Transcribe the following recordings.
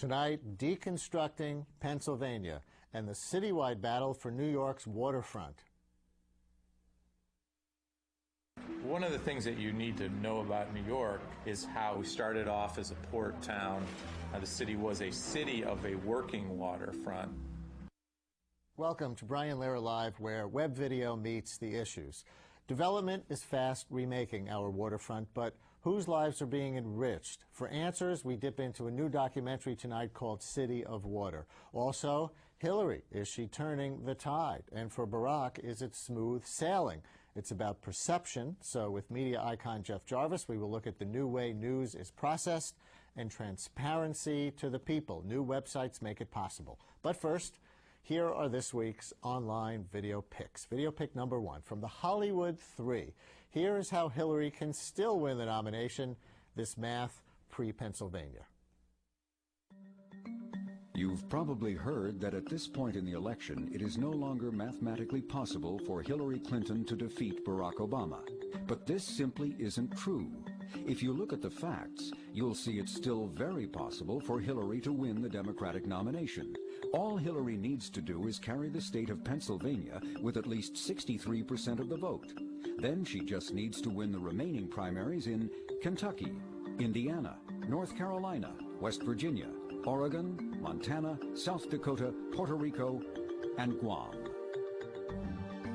Tonight, deconstructing Pennsylvania and the citywide battle for New York's waterfront. One of the things that you need to know about New York is how we started off as a port town. The city was a city of a working waterfront. Welcome to Brian Lehrer Live, where web video meets the issues. Development is fast remaking our waterfront, but whose lives are being enriched? For answers, we dip into a new documentary tonight called City of Water. Also, Hillary, is she turning the tide? And for Barack, is it smooth sailing? It's about perception, so with media icon Jeff Jarvis, we will look at the new way news is processed and transparency to the people. New websites make it possible. But first, here are this week's online video picks. Video pick number 1 from the Hollywood 3. Here is how Hillary can still win the nomination, this math pre-Pennsylvania. You've probably heard that at this point in the election, it is no longer mathematically possible for Hillary Clinton to defeat Barack Obama. But this simply isn't true. If you look at the facts, you'll see it's still very possible for Hillary to win the Democratic nomination. All Hillary needs to do is carry the state of Pennsylvania with at least 63% of the vote. Then she just needs to win the remaining primaries in Kentucky, Indiana, North Carolina, West Virginia, Oregon, Montana, South Dakota, Puerto Rico, and Guam.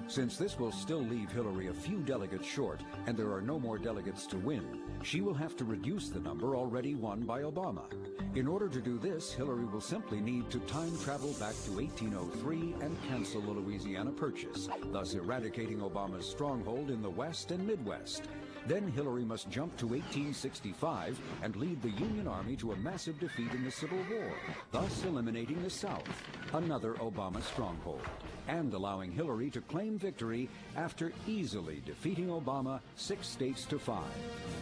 Since this will still leave Hillary a few delegates short, and there are no more delegates to win, she will have to reduce the number already won by Obama. In order to do this, Hillary will simply need to time travel back to 1803 and cancel the Louisiana Purchase, thus eradicating Obama's stronghold in the West and Midwest. Then Hillary must jump to 1865 and lead the Union Army to a massive defeat in the Civil War, thus eliminating the South, another Obama stronghold, and allowing Hillary to claim victory after easily defeating Obama 6 states to 5,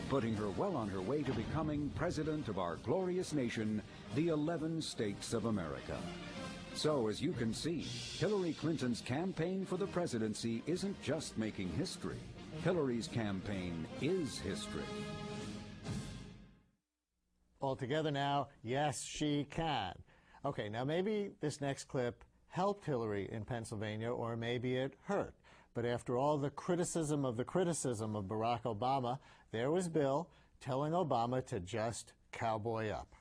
putting her well on her way to becoming president of our glorious nation, the 11 states of America. So, as you can see, Hillary Clinton's campaign for the presidency isn't just making history. Hillary's campaign is history. All together now, yes, she can. Okay, now maybe this next clip helped Hillary in Pennsylvania, or maybe it hurt. But after all the criticism of Barack Obama, there was Bill telling Obama to just cowboy up.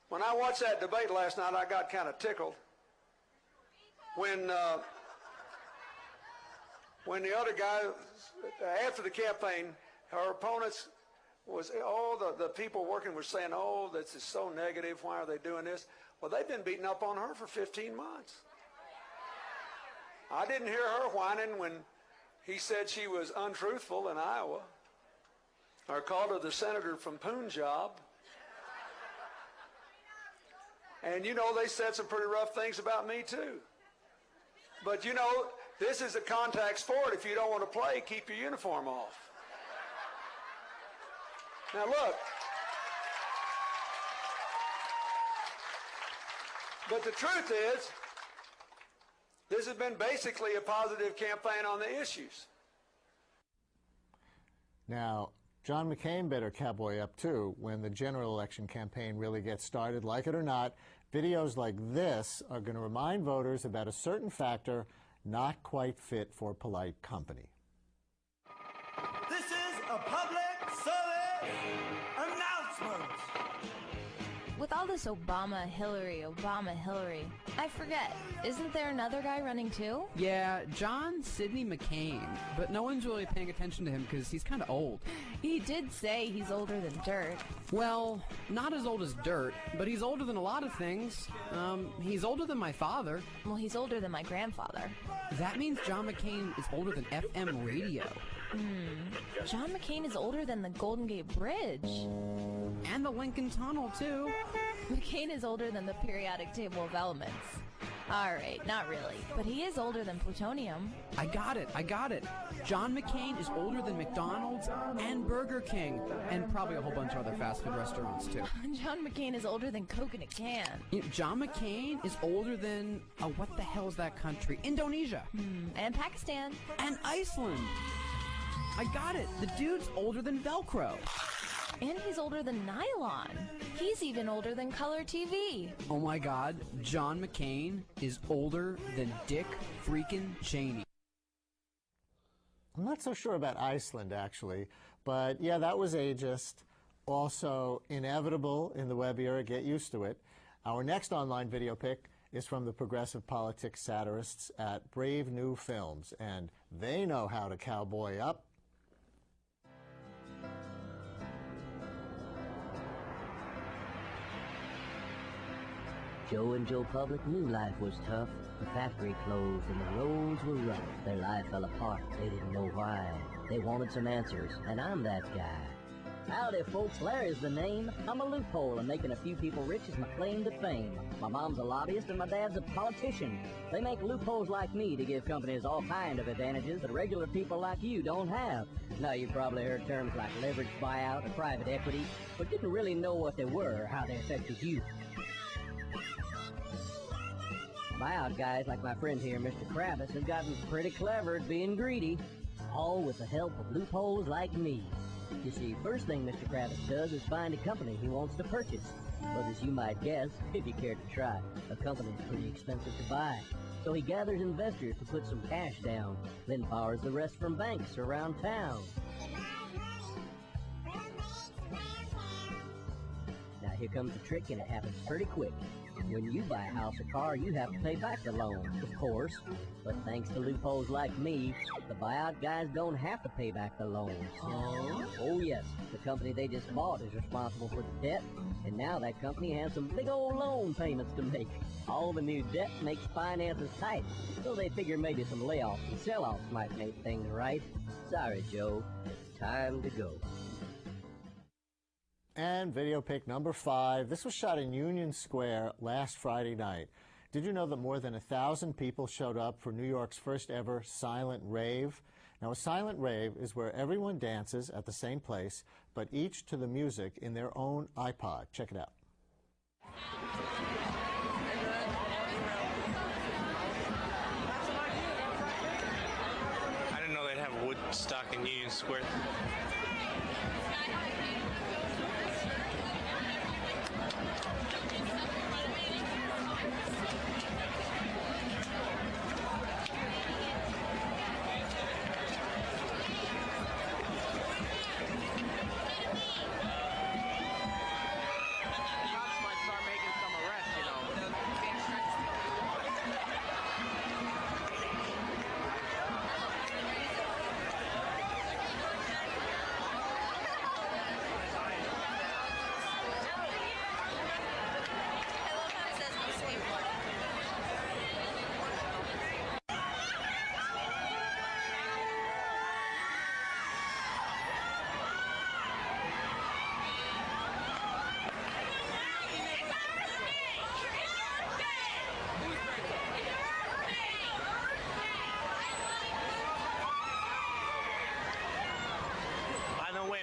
When I watched that debate last night, I got kind of tickled. When the other guy, after the campaign, her opponents was, the people working were saying, oh, this is so negative, why are they doing this? Well, they've been beating up on her for 15 months. I didn't hear her whining when he said she was untruthful in Iowa, or called her the senator from Punjab. And you know, they said some pretty rough things about me too. But you know, this is a contact sport. If you don't want to play, keep your uniform off. Now look. But the truth is, this has been basically a positive campaign on the issues. Now, John McCain better cowboy up too when the general election campaign really gets started. Like it or not, videos like this are going to remind voters about a certain factor not quite fit for polite company. This is a public service announcement. With all this Obama, Hillary, I forget, isn't there another guy running too? Yeah, John Sidney McCain, but no one's really paying attention to him because he's kind of old. He did say he's older than dirt. Well, not as old as dirt, but he's older than a lot of things. He's older than my father. Well, he's older than my grandfather. That means John McCain is older than FM radio. John McCain is older than the Golden Gate Bridge. And the Lincoln Tunnel, too. McCain is older than the periodic table of elements. All right, not really, but he is older than plutonium. I got it. John McCain is older than McDonald's and Burger King, and probably a whole bunch of other fast food restaurants, too. John McCain is older than Coke in a can. You know, John McCain is older than, what the hell is that country? Indonesia. And Pakistan. And Iceland. I got it. The dude's older than Velcro. And he's older than nylon. He's even older than color TV. Oh my God, John McCain is older than Dick freaking Cheney. I'm not so sure about Iceland, actually, but yeah, that was ageist. Also inevitable in the web era. Get used to it. Our next online video pic is from the progressive politics satirists at Brave New Films, and they know how to cowboy up. Joe and Joe Public knew life was tough. The factory closed and the roads were rough. Their life fell apart. They didn't know why. They wanted some answers, and I'm that guy. Howdy, folks. Larry's the name. I'm a loophole, and making a few people rich is my claim to fame. My mom's a lobbyist, and my dad's a politician. They make loopholes like me to give companies all kind of advantages that regular people like you don't have. Now, you've probably heard terms like leveraged buyout or private equity, but didn't really know what they were or how they affected you. Buyout guys like my friend here, Mr. Kravis, have gotten pretty clever at being greedy, all with the help of loopholes like me. You see, first thing Mr. Kravis does is find a company he wants to purchase. But as you might guess, if you care to try, a company's pretty expensive to buy. So he gathers investors to put some cash down, then borrows the rest from banks around town. Now here comes the trick, and it happens pretty quick. When you buy a house or car, you have to pay back the loan, of course. But thanks to loopholes like me, the buyout guys don't have to pay back the loan. Oh yes, the company they just bought is responsible for the debt, and now that company has some big old loan payments to make. All the new debt makes finances tight, so they figure maybe some layoffs and sell-offs might make things right. Sorry, Joe, it's time to go. And video pic number 5. This was shot in Union Square last Friday night. Did you know that more than 1,000 people showed up for New York's first ever silent rave? Now, a silent rave is where everyone dances at the same place, but each to the music in their own iPod. Check it out. I didn't know they'd have Woodstock in Union Square.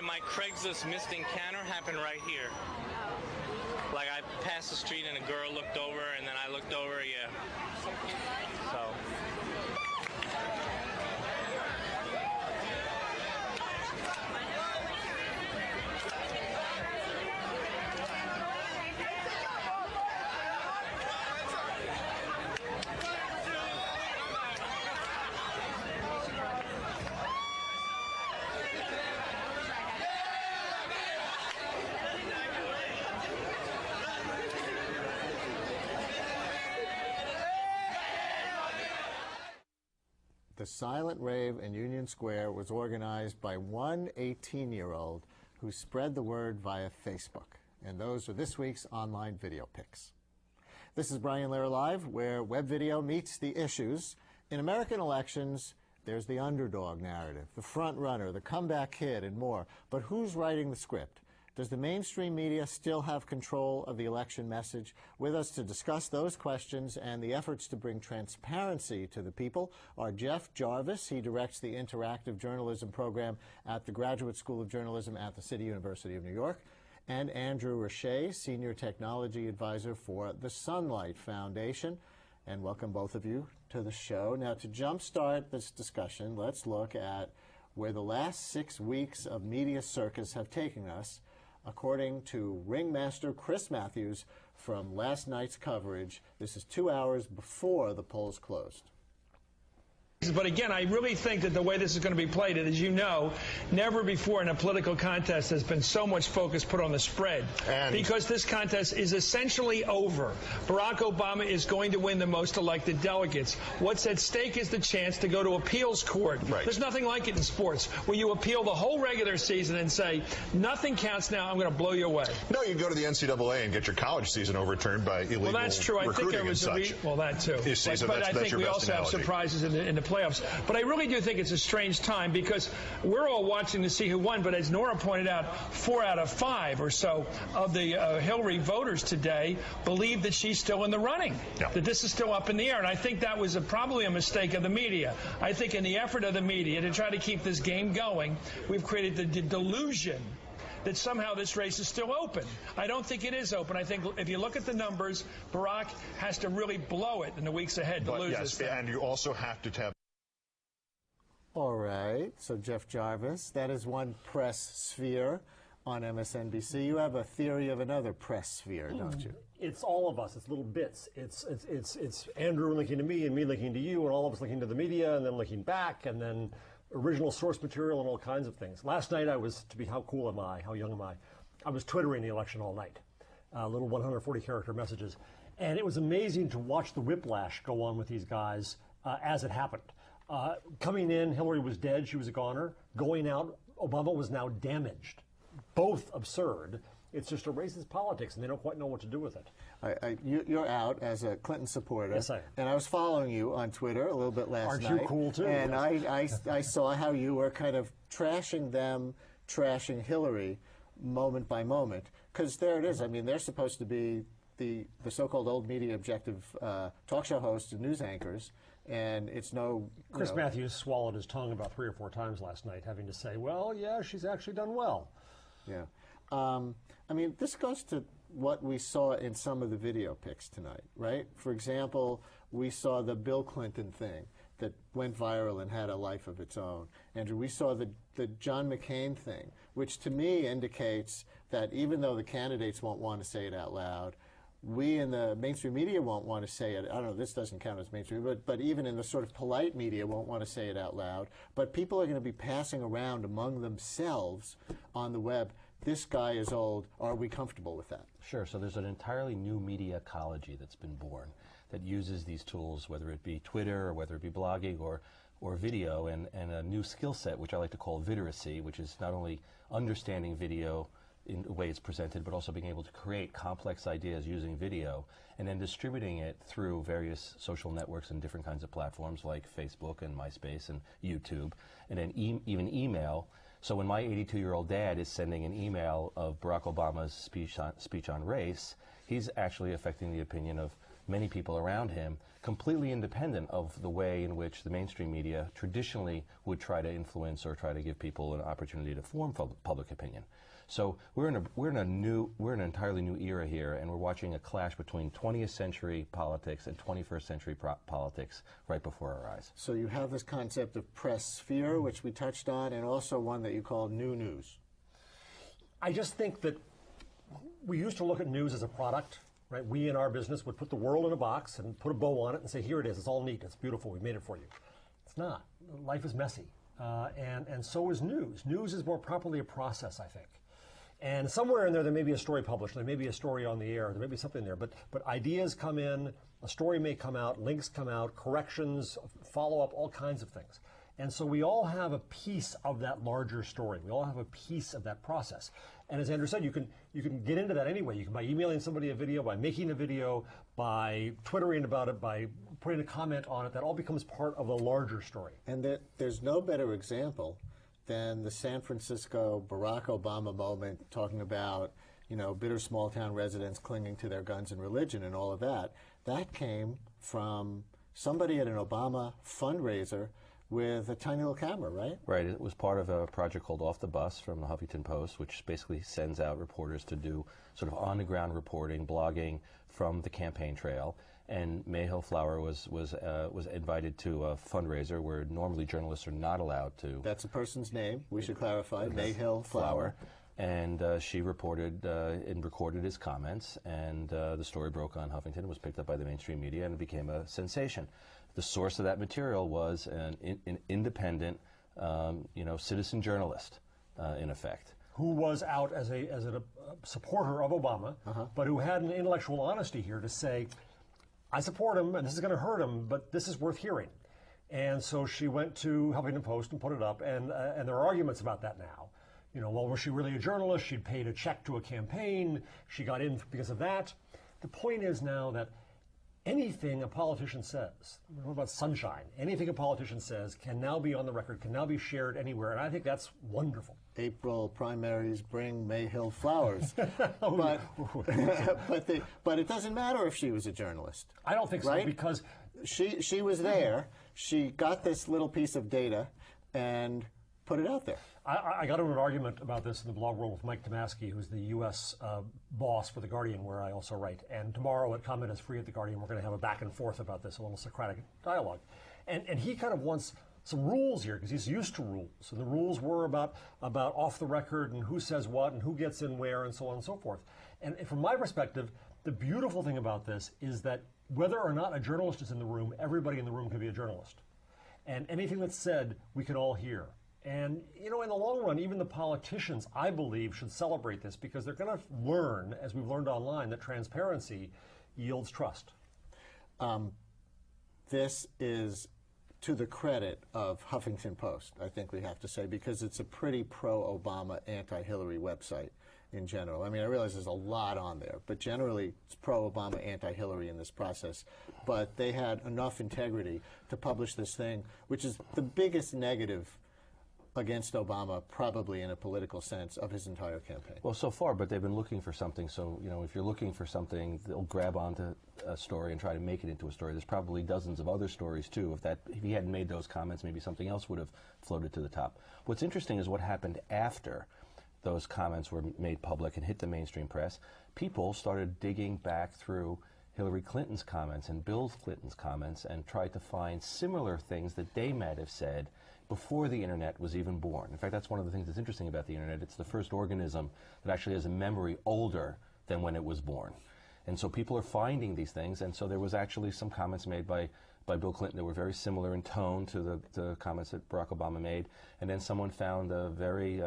My Craigslist missed encounter happened right here. Like I passed the street and a girl looked over, and then I looked over, yeah. So. The silent rave in Union Square was organized by one 18-year-old who spread the word via Facebook. And those are this week's online video pics. This is Brian Lehrer Live, where web video meets the issues. In American elections, there's the underdog narrative, the front runner, the comeback kid, and more. But who's writing the script? Does the mainstream media still have control of the election message? With us to discuss those questions and the efforts to bring transparency to the people are Jeff Jarvis. He directs the interactive journalism program at the Graduate School of Journalism at the City University of New York, and Andrew Richey, Senior Technology Advisor for the Sunlight Foundation. And welcome both of you to the show. Now, to jumpstart this discussion, let's look at where the last 6 weeks of media circus have taken us. according to ringmaster Chris Matthews from last night's coverage. This is 2 hours before the polls closed. But again, I really think that the way this is going to be played, as you know, never before in a political contest has been so much focus put on the spread. Because this contest is essentially over. Barack Obama is going to win the most elected delegates. What's at stake is the chance to go to appeals court. Right. There's nothing like it in sports, where you appeal the whole regular season and say, nothing counts now, I'm going to blow you away. No, you can go to the NCAA and get your college season overturned by illegal Well, that's true. I think there was well, that too. But I think we also have surprises in the playoffs. But I really do think it's a strange time because we're all watching to see who won. But as Nora pointed out, 4 out of 5 or so of the Hillary voters today believe that she's still in the running, that this is still up in the air. And I think that was probably a mistake of the media. I think in the effort of the media to try to keep this game going, we've created the delusion that somehow this race is still open. I don't think it is open. I think if you look at the numbers, Barack has to really blow it in the weeks ahead to lose this thing. And you also have to have... All right, so Jeff Jarvis, that is one press sphere on MSNBC. You have a theory of another press sphere, don't you? It's all of us. It's little bits. It's Andrew linking to me and me linking to you and all of us linking to the media and then linking back and then original source material and all kinds of things. Last night I was, how cool am I, how young am I was twittering the election all night, little 140-character messages. And it was amazing to watch the whiplash go on with these guys as it happened. Coming in, Hillary was dead, she was a goner. Going out, Obama was now damaged. Both absurd. It's just a racist politics, and they don't quite know what to do with it. You're out as a Clinton supporter. Yes, I am. And I was following you on Twitter a little bit last night. Aren't you cool, too? And yes. I saw how you were kind of trashing them, trashing Hillary, moment by moment. Because there it is. I mean, they're supposed to be the so-called old media objective talk show hosts and news anchors. And it's no... Chris Matthews swallowed his tongue about 3 or 4 times last night, having to say, well, yeah, she's actually done well. Yeah. I mean, this goes to what we saw in some of the video pics tonight, right? For example, we saw the Bill Clinton thing that went viral and had a life of its own. Andrew, we saw the John McCain thing, which to me indicates that even though the candidates won't want to say it out loud, we in the mainstream media won't want to say it. I don't know, this doesn't count as mainstream, but even in the sort of polite media won't want to say it out loud. But people are going to be passing around among themselves on the web, this guy is old, are we comfortable with that? Sure, so there's an entirely new media ecology that's been born that uses these tools, whether it be Twitter or whether it be blogging or video, and a new skill set, which I like to call videracy, which is not only understanding video in the way it's presented, but also being able to create complex ideas using video and then distributing it through various social networks and different kinds of platforms like Facebook and MySpace and YouTube, and then even email. So when my 82-year-old dad is sending an email of Barack Obama's speech on race, he's actually affecting the opinion of many people around him, completely independent of the way in which the mainstream media traditionally would try to influence or try to give people an opportunity to form public opinion. So we're in an entirely new era here, and we're watching a clash between 20th century politics and 21st century politics right before our eyes. So you have this concept of press sphere, which we touched on, and also one that you call new news. I just think that we used to look at news as a product, right? We in our business would put the world in a box and put a bow on it and say, here it is, it's all neat, it's beautiful, we made it for you. It's not. Life is messy, and so is news. News is more properly a process, I think. And somewhere in there may be a story published, there may be a story on the air, there may be something there, but ideas come in, a story may come out, links come out, corrections, follow-up, all kinds of things. And so we all have a piece of that larger story. We all have a piece of that process. And as Andrew said, you can get into that anyway. You can by emailing somebody a video, by making a video, by twittering about it, by putting a comment on it. That all becomes part of a larger story. And there's no better example than the San Francisco Barack Obama moment, talking about, bitter small town residents clinging to their guns and religion and all of that. That came from somebody at an Obama fundraiser with a tiny little camera, right? Right. It was part of a project called Off the Bus from the Huffington Post, which basically sends out reporters to do sort of on-the-ground reporting, blogging from the campaign trail. And Mayhill Flower was invited to a fundraiser where normally journalists are not allowed to. That's a person's name. We should clarify. Mayhill Flower. And she reported and recorded his comments, and the story broke on Huffington, was picked up by the mainstream media, and it became a sensation. The source of that material was an independent, citizen journalist, in effect. Who was out as a supporter of Obama, but who had an intellectual honesty here to say, I support him, and this is going to hurt him, but this is worth hearing. And so she went to Huffington Post and put it up, and there are arguments about that now. Well, was she really a journalist? She'd paid a check to a campaign. She got in because of that. The point is now that anything a politician says, what about sunshine? Anything a politician says can now be on the record, can now be shared anywhere, and I think that's wonderful. April primaries bring Mayhill flowers. but it doesn't matter if she was a journalist. I don't think so, right? Because she was there. She got this little piece of data and put it out there. I got into an argument about this in the blog world with Mike Tomasky, who's the U.S. boss for The Guardian, where I also write. And tomorrow at Comment is Free at The Guardian, we're going to have a back and forth about this, a little Socratic dialogue. And he kind of wants some rules here, because he's used to rules. And the rules were about off the record and who says what and who gets in where and so on and so forth. And from my perspective, the beautiful thing about this is that whether or not a journalist is in the room, everybody in the room can be a journalist. And anything that's said, we can all hear. And, in the long run, even the politicians, I believe, should celebrate this, because they're going to learn, as we've learned online, that transparency yields trust. This is to the credit of Huffington Post, I think we have to say, because it's a pretty pro-Obama, anti-Hillary website in general. I mean, I realize there's a lot on there, but generally it's pro-Obama, anti-Hillary in this process. But they had enough integrity to publish this thing, which is the biggest negative against Obama, probably in a political sense, of his entire campaign. Well, so far, but they've been looking for something. So, if you're looking for something, they'll grab onto a story and try to make it into a story. There's probably dozens of other stories, too. If he hadn't made those comments, maybe something else would have floated to the top. What's interesting is what happened after those comments were made public and hit the mainstream press. People started digging back through Hillary Clinton's comments and Bill Clinton's comments and tried to find similar things that they might have said before the internet was even born. In fact, that's one of the things that's interesting about the internet. It's the first organism that actually has a memory older than when it was born. And so people are finding these things, and so there was actually some comments made by Bill Clinton that were very similar in tone to the comments that Barack Obama made. And then someone found a very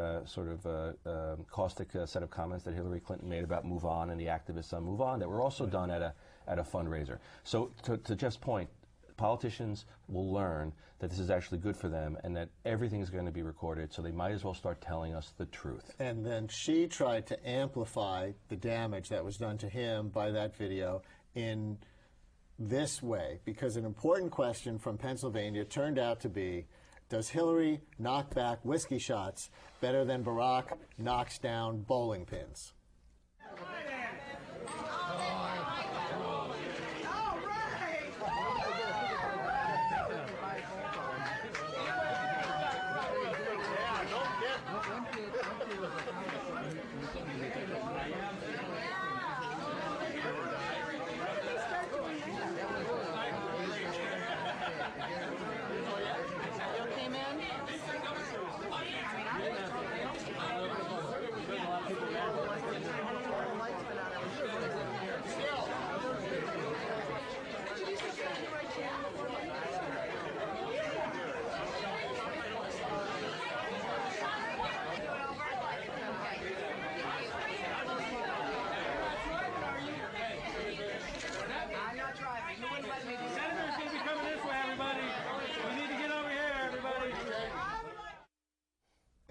caustic set of comments that Hillary Clinton made about Move On and the activists on Move On that were also done at a fundraiser. So to Jeff's point, politicians will learn that this is actually good for them and that everything is going to be recorded, so they might as well start telling us the truth. And then she tried to amplify the damage that was done to him by that video in this way, because an important question from Pennsylvania turned out to be, does Hillary knock back whiskey shots better than Barack knocks down bowling pins?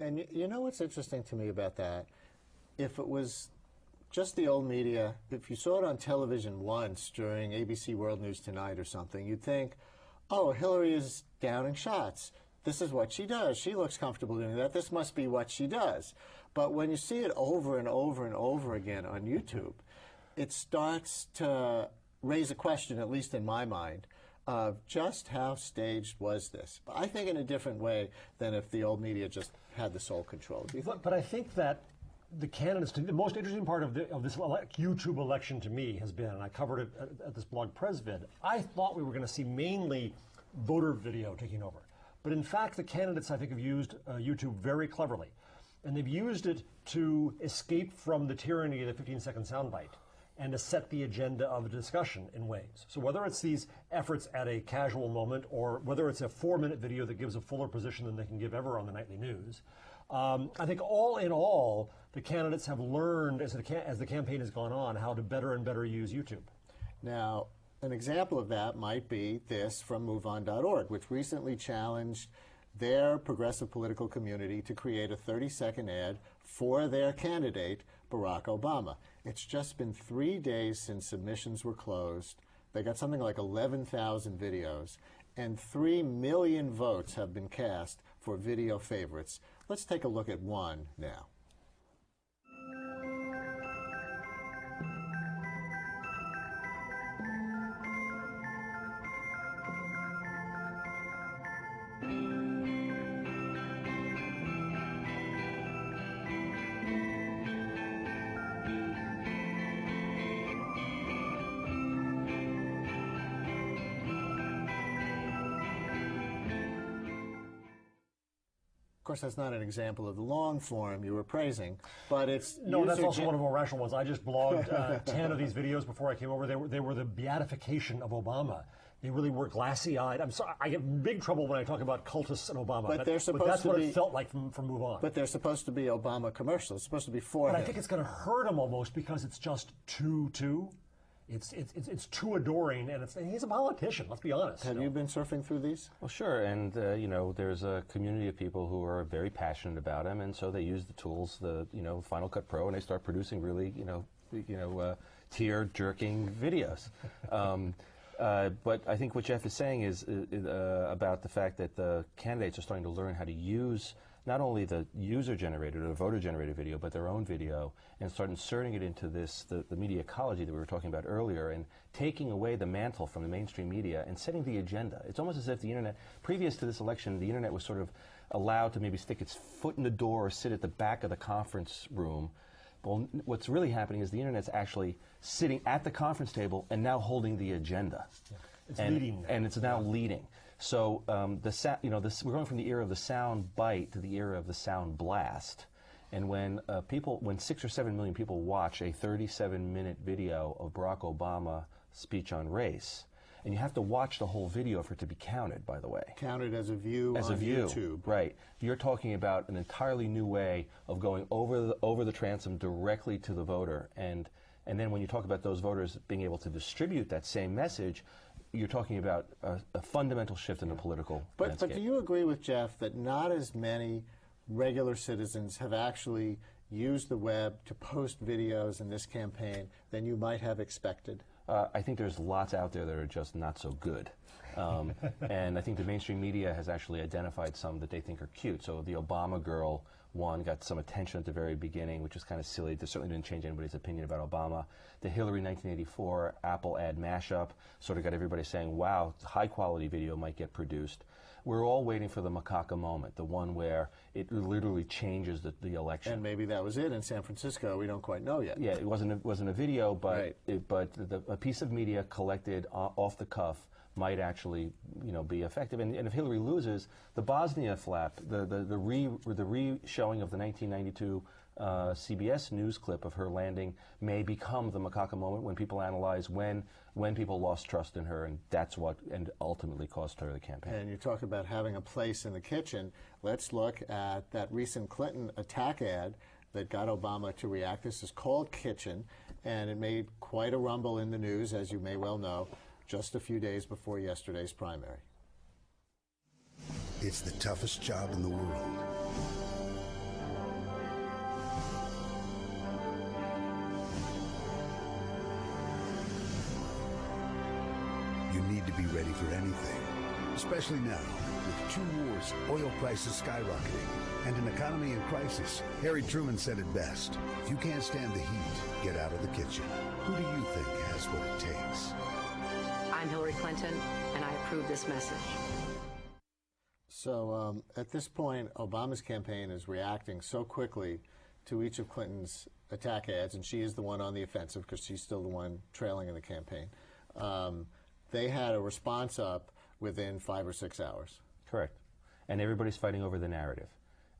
And you know what's interesting to me about that? If it was just the old media, if you saw it on television once during ABC World News Tonight or something, you'd think, oh, Hillary is downing shots. This is what she does. She looks comfortable doing that. This must be what she does. But when you see it over and over and over again on YouTube, it starts to raise a question, at least in my mind, of just how staged was this. I think in a different way than if the old media just had the sole control. But I think that the candidates, the most interesting part of this YouTube election to me has been, and I covered it at this blog Presvid, I thought we were going to see mainly voter video taking over. But in fact, the candidates, I think, have used YouTube very cleverly. And they've used it to escape from the tyranny of the 15-second soundbite and to set the agenda of the discussion in ways. So whether it's these efforts at a casual moment or whether it's a 4-minute video that gives a fuller position than they can give ever on the nightly news, I think all in all, the candidates have learned as the campaign has gone on how to better and better use YouTube. Now, an example of that might be this from MoveOn.org, which recently challenged their progressive political community to create a 30-second ad for their candidate, Barack Obama. It's just been 3 days since submissions were closed. They got something like 11,000 videos, and 3 million votes have been cast for video favorites. Let's take a look at one now. Of course, that's not an example of the long form you were praising, but it's... No, that's also one of the more rational ones. I just blogged 10 of these videos before I came over. They were the beatification of Obama. They really were glassy-eyed. I'm sorry, I get in big trouble when I talk about cultists and Obama, but that's what it felt like from Move On. But they're supposed to be Obama commercials. It's supposed to be for him. But I think it's going to hurt him almost because it's just too. It's too adoring, and he's a politician, let's be honest. Have you been surfing through these? Well, sure, and you know, there's a community of people who are very passionate about him, and so they use the tools, Final Cut Pro, and they start producing really, tear-jerking videos. But I think what Jeff is saying is about the fact that the candidates are starting to learn how to use not only the user-generated or the voter-generated video, but their own video, and start inserting it into the media ecology that we were talking about earlier, and taking away the mantle from the mainstream media and setting the agenda. It's almost as if the internet, previous to this election, the internet was sort of allowed to maybe stick its foot in the door or sit at the back of the conference room. Well, what's really happening is the internet's actually sitting at the conference table and now holding the agenda. Yeah. It's leading. And it's now leading. So we're going from the era of the sound bite to the era of the sound blast. And when 6 or 7 million people watch a 37-minute video of Barack Obama's speech on race, and you have to watch the whole video for it to be counted, by the way. Counted as a view on YouTube. Right. You're talking about an entirely new way of going over the transom directly to the voter. And then when you talk about those voters being able to distribute that same message, you're talking about a fundamental shift in the political landscape. But do you agree with Jeff that not as many regular citizens have actually used the web to post videos in this campaign than you might have expected? I think there's lots out there that are just not so good. And I think the mainstream media has actually identified some that they think are cute. So the Obama girl one got some attention at the very beginning, which is kind of silly. This certainly didn't change anybody's opinion about Obama. The Hillary 1984 Apple ad mashup sort of got everybody saying, wow, high-quality video might get produced. We're all waiting for the macaca moment, the one where it literally changes the election. And maybe that was it in San Francisco. We don't quite know yet. Yeah, it wasn't a video, but right. A piece of media collected off the cuff might actually, be effective. And if Hillary loses, the Bosnia flap, the re-showing of the 1992 CBS news clip of her landing may become the macaca moment when people analyze when people lost trust in her, and that's what ultimately cost her the campaign. And you talk about having a place in the kitchen. Let's look at that recent Clinton attack ad that got Obama to react. This is called Kitchen, and it made quite a rumble in the news, as you may well know, just a few days before yesterday's primary. It's the toughest job in the world. You need to be ready for anything, especially now with two wars, oil prices skyrocketing, and an economy in crisis. Harry Truman said it best: if you can't stand the heat, get out of the kitchen. Who do you think has what it takes? I'm Hillary Clinton, and I approve this message. So at this point, Obama's campaign is reacting so quickly to each of Clinton's attack ads, and she is the one on the offensive because she's still the one trailing in the campaign. They had a response up within 5 or 6 hours. Correct. And everybody's fighting over the narrative.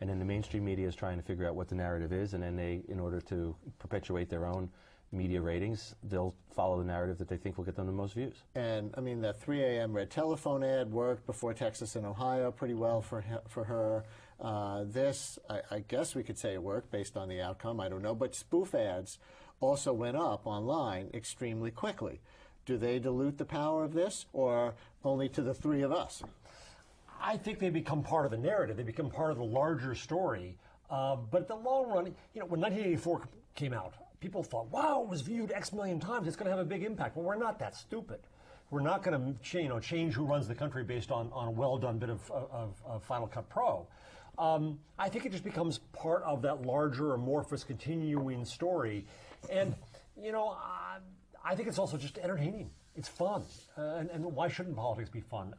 and then the mainstream media is trying to figure out what the narrative is, and then they, in order to perpetuate their own media ratings, they'll follow the narrative that they think will get them the most views. And I mean, that 3 a.m. red telephone ad worked before Texas and Ohio pretty well for her. This, I guess we could say it worked based on the outcome. I don't know. But spoof ads also went up online extremely quickly. Do they dilute the power of this, or only to the three of us? I think they become part of the narrative. They become part of the larger story. But in the long run, you know, when 1984 came out, people thought, wow, it was viewed X million times. It's going to have a big impact. Well, we're not that stupid. We're not going to change who runs the country based on a well-done bit of Final Cut Pro. I think it just becomes part of that larger, amorphous, continuing story. And, you know, I think it's also just entertaining. It's fun. And why shouldn't politics be fun?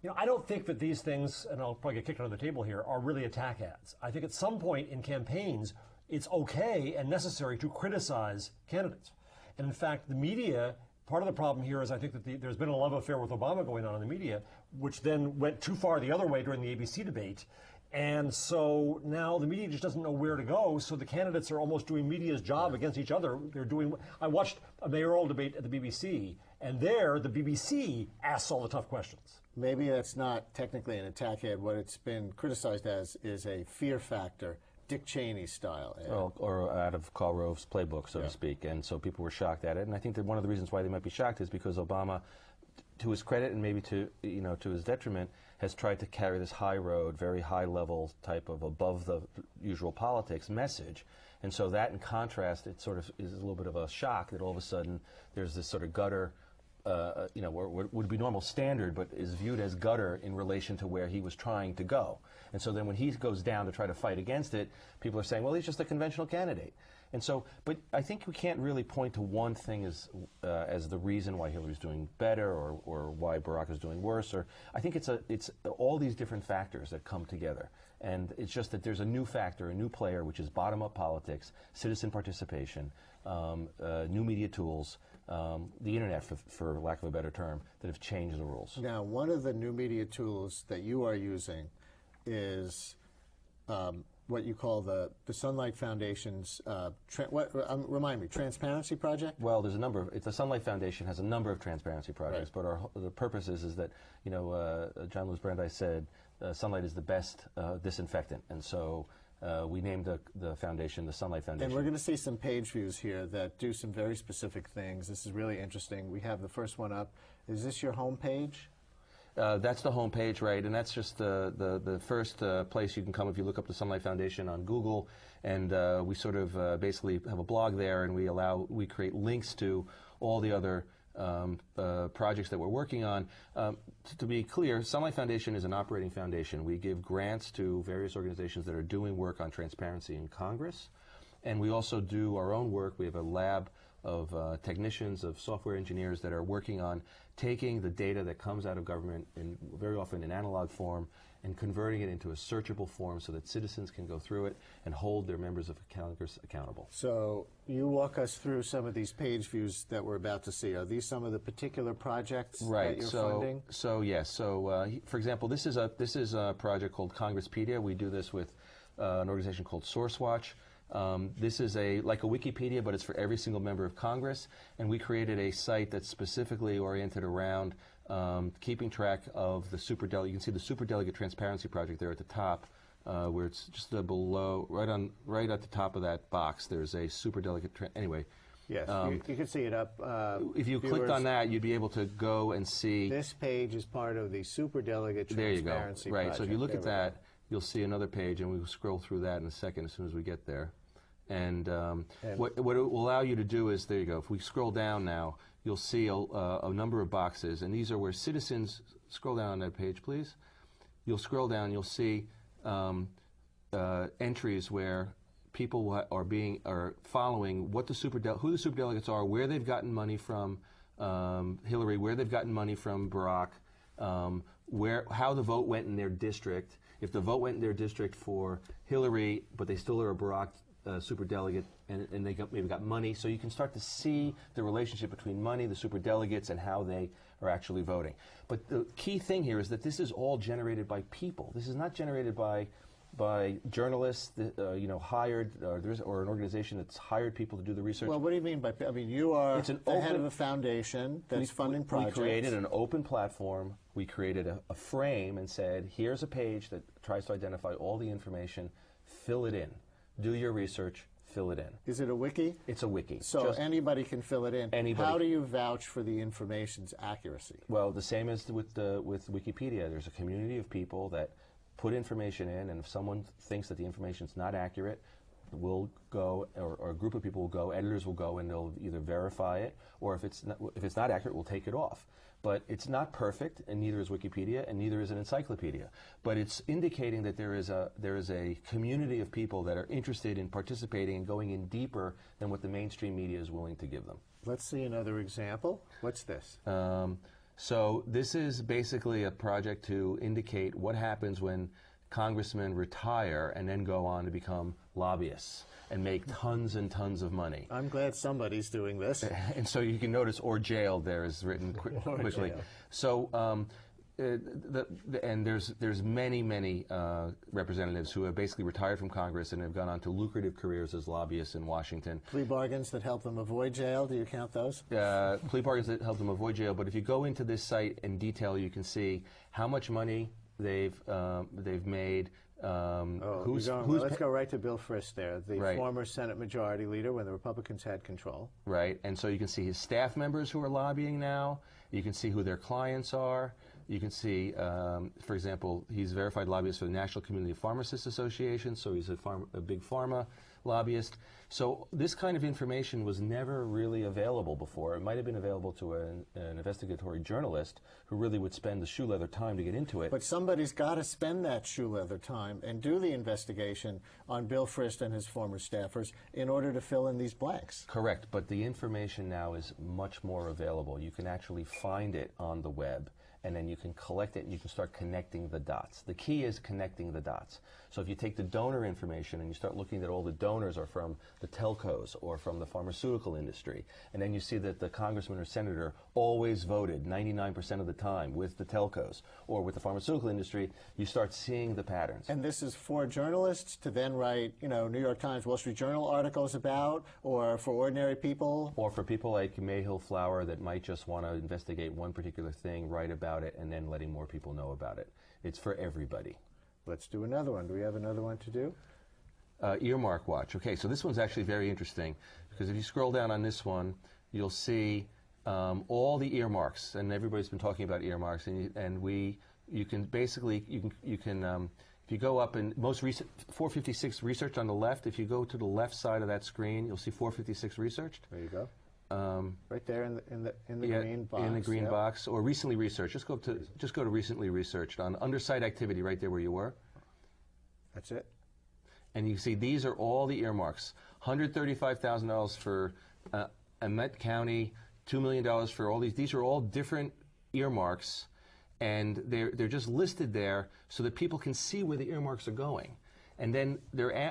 You know, I don't think that these things, and I'll probably get kicked under the table here, are really attack ads. I think at some point in campaigns, it's okay and necessary to criticize candidates. And in fact, the media, part of the problem here is I think that there's been a love affair with Obama going on in the media, which then went too far the other way during the ABC debate. And so now the media just doesn't know where to go, so the candidates are almost doing media's job against each other. I watched a mayoral debate at the BBC, and there the BBC asks all the tough questions. Maybe that's not technically an attack ad. What it's been criticized as is a fear factor, Dick Cheney style ad. Well, or out of Karl Rove's playbook, so to speak. And so people were shocked at it. And I think that one of the reasons why they might be shocked is because Obama, to his credit and maybe to his detriment, has tried to carry this high road, very high level type of above the usual politics message. And so that, in contrast, it sort of is a little bit of a shock that all of a sudden there's this sort of gutter, what would be normal standard, but is viewed as gutter in relation to where he was trying to go. And so then when he goes down to try to fight against it, people are saying, well, he's just a conventional candidate. And so, but I think we can't really point to one thing as the reason why Hillary's doing better or why Barack is doing worse. Or I think it's all these different factors that come together. And it's just that there's a new factor, a new player, which is bottom-up politics, citizen participation, new media tools, the internet, for lack of a better term, that have changed the rules. Now, one of the new media tools that you are using is what you call the Sunlight Foundation's, remind me, Transparency Project? Well, there's a number of, the Sunlight Foundation has a number of transparency projects, but the purpose is that, John Lewis Brandeis said, sunlight is the best disinfectant, and so we named the foundation the Sunlight Foundation. And we're going to see some page views here that do some very specific things. This is really interesting. We have the first one up. Is this your home page? That's the home page, right, and that's just the first place you can come if you look up the Sunlight Foundation on Google, and we sort of basically have a blog there, and we create links to all the other projects that we're working on. To be clear, Sunlight Foundation is an operating foundation. We give grants to various organizations that are doing work on transparency in Congress, and we also do our own work. We have a lab of technicians, of software engineers that are working on taking the data that comes out of government, very often in analog form, and converting it into a searchable form so that citizens can go through it and hold their members of Congress accountable. So you walk us through some of these page views that we're about to see. Are these some of the particular projects that you're funding? So yes. So for example, this is a project called Congresspedia. We do this with an organization called SourceWatch. This is like a Wikipedia, but it's for every single member of Congress, and we created a site that's specifically oriented around keeping track of the superdelegate. You can see the Superdelegate Transparency Project there at the top, where it's just below, right at the top of that box. There's a superdelegate. Anyway. Yes, you can see it up. If you clicked on that, you'd be able to go and see. This page is part of the Superdelegate Transparency Project. There you go. Right. So if you look at that, you'll see another page, and we'll scroll through that in a second as soon as we get there. And what it will allow you to do is, there you go, if we scroll down now, you'll see a number of boxes, and these are where citizens, scroll down on that page, please. You'll scroll down, you'll see entries where people are following who the superdelegates are, where they've gotten money from Hillary, where they've gotten money from Barack, how the vote went in their district. If the vote went in their district for Hillary, but they still are a Barack superdelegate, and they maybe got money, so you can start to see the relationship between money, the superdelegates, and how they are actually voting. But the key thing here is that this is all generated by people. This is not generated by by journalists, hired, or an organization that's hired people to do the research. Well, what do you mean by? I mean, you are the head of a foundation that's funding projects. We created an open platform. We created a frame and said, here's a page that tries to identify all the information. Fill it in. Do your research. Fill it in. Is it a wiki? It's a wiki. So anybody can fill it in. Anybody. How do you vouch for the information's accuracy? Well, the same as with Wikipedia. There's a community of people that put information in, and if someone thinks that the information's not accurate, we'll go, or a group of people will go, editors will go, and they'll either verify it, or if it's not accurate, we'll take it off. But it's not perfect, and neither is Wikipedia, and neither is an encyclopedia. But it's indicating that there is a community of people that are interested in participating and going in deeper than what the mainstream media is willing to give them. Let's see another example. What's this? So this is basically a project to indicate what happens when congressmen retire and then go on to become lobbyists and make tons and tons of money. I'm glad somebody's doing this. And so you can notice, or jailed there is written quickly. So, and there's many representatives who have basically retired from Congress and have gone on to lucrative careers as lobbyists in Washington. Plea bargains that help them avoid jail, do you count those? Plea bargains that help them avoid jail, but if you go into this site in detail, you can see how much money they've made. Let's go right to Bill Frist there, the former Senate Majority Leader when the Republicans had control. Right, and so you can see his staff members who are lobbying now. You can see who their clients are. You can see, for example, he's a verified lobbyist for the National Community Pharmacists Association, so he's a big pharma lobbyist. So this kind of information was never really available before. It might have been available to an investigatory journalist who really would spend the shoe leather time to get into it. But somebody's got to spend that shoe leather time and do the investigation on Bill Frist and his former staffers in order to fill in these blanks. Correct, but the information now is much more available. You can actually find it on the web, and then you can collect it and you can start connecting the dots. The key is connecting the dots. So if you take the donor information and you start looking that all the donors are from the telcos or from the pharmaceutical industry, and then you see that the congressman or senator always voted 99% of the time with the telcos or with the pharmaceutical industry, you start seeing the patterns. And this is for journalists to then write, New York Times, Wall Street Journal articles about, or for ordinary people? Or for people like Mayhill Flower that might just want to investigate one particular thing, write about it, and then letting more people know about it. It's for everybody. Let's do another one. Do we have another one to do? Earmark Watch. Okay, so this one's actually very interesting because if you scroll down on this one, you'll see all the earmarks, and everybody's been talking about earmarks, and you can basically if you go up and most recent 456 research on the left. If you go to the left side of that screen, you'll see 456 researched. There you go. Right there in the green box. In the green box, or recently researched. Just go to recently researched on underside activity right there where you were. That's it. And you see these are all the earmarks. $135,000 for Met County, $2 million for all these. These are all different earmarks, and they're just listed there so that people can see where the earmarks are going. And then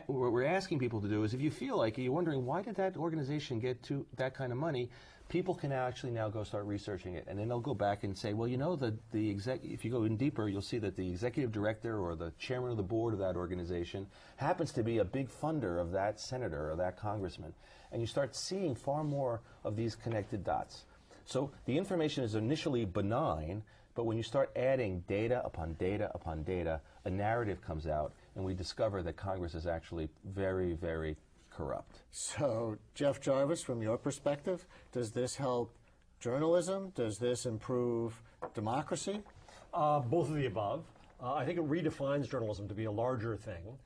what we're asking people to do is, if you feel like you're wondering why did that organization get to that kind of money, people can actually now go start researching it, and then they'll go back and say, well, if you go in deeper, you'll see that the executive director or the chairman of the board of that organization happens to be a big funder of that senator or that congressman, and you start seeing far more of these connected dots. So the information is initially benign, but when you start adding data upon data upon data, a narrative comes out, and we discover that Congress is actually very, very corrupt. So, Jeff Jarvis, from your perspective, does this help journalism? Does this improve democracy? Both of the above. I think it redefines journalism to be a larger thing.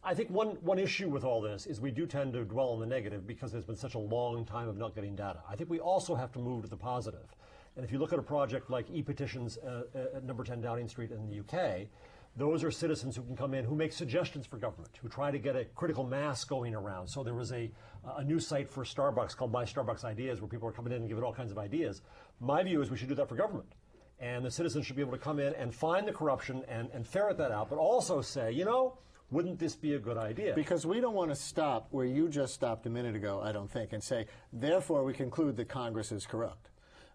I think one issue with all this is we do tend to dwell on the negative because there's been such a long time of not getting data. I think we also have to move to the positive. And if you look at a project like e-petitions at number 10 Downing Street in the UK, those are citizens who can come in, who make suggestions for government, who try to get a critical mass going around. So there was a new site for Starbucks called My Starbucks Ideas, where people are coming in and giving all kinds of ideas. My view is we should do that for government. And the citizens should be able to come in and find the corruption and ferret that out, but also say, wouldn't this be a good idea? Because we don't want to stop where you just stopped a minute ago, I don't think, and say, therefore we conclude that Congress is corrupt.